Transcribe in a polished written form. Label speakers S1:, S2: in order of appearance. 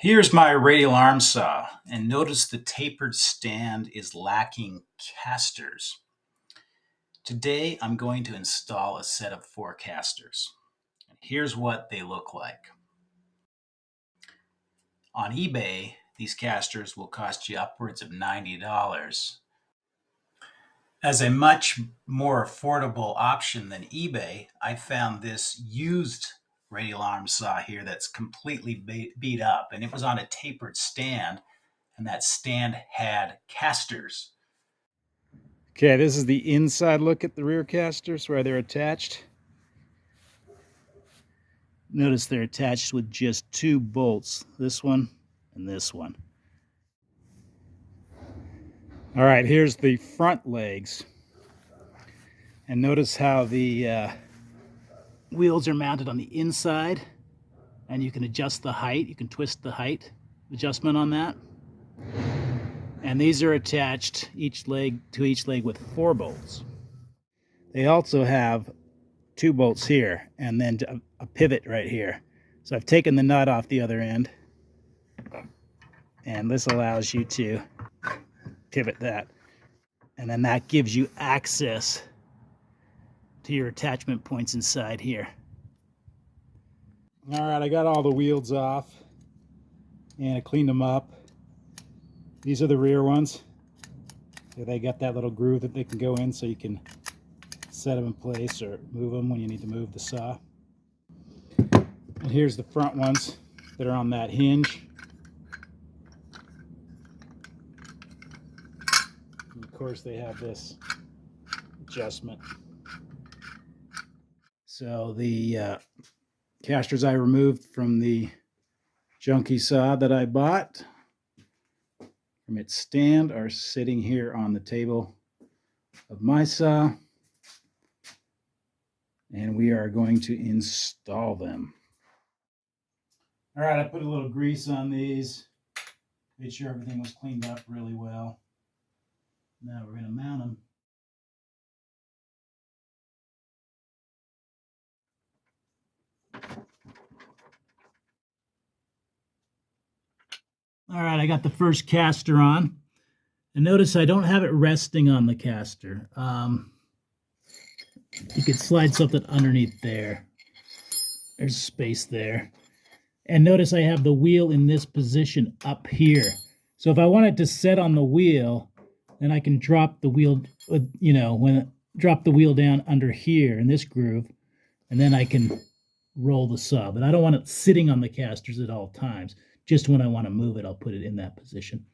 S1: Here's my radial arm saw, and notice the tapered stand is lacking casters. Today I'm going to install a set of 4 casters. Here's what they look like. On eBay, these casters will cost you upwards of $90. As a much more affordable option than eBay, I found this used radial arm saw here that's completely beat up, and it was on a tapered stand, and that stand had casters.
S2: Okay, this is the inside look at the rear casters where they're attached. Notice they're attached with just 2 bolts, this one and this one. All right, here's the front legs. And notice how the wheels are mounted on the inside, and you can adjust the height. You can twist the height adjustment on that. And these are attached each leg with 4 bolts. They also have 2 bolts here and then a pivot right here. So I've taken the nut off the other end, and this allows you to pivot that. And then that gives you access to your attachment points inside here. All right, I got all the wheels off and I cleaned them up. These are the rear ones. They got that little groove that they can go in so you can set them in place or move them when you need to move the saw. And here's the front ones that are on that hinge. And of course they have this adjustment. So the casters I removed from the junky saw that I bought from its stand are sitting here on the table of my saw, and we are going to install them. All right, I put a little grease on these, made sure everything was cleaned up really well. Now we're going to mount them. All right, I got the first caster on. And notice I don't have it resting on the caster. You could slide something underneath there. There's space there. And notice I have the wheel in this position up here. So if I want it to set on the wheel, then I can drop the wheel, drop the wheel down under here in this groove, and then I can roll the saw. But I don't want it sitting on the casters at all times. Just when I want to move it, I'll put it in that position.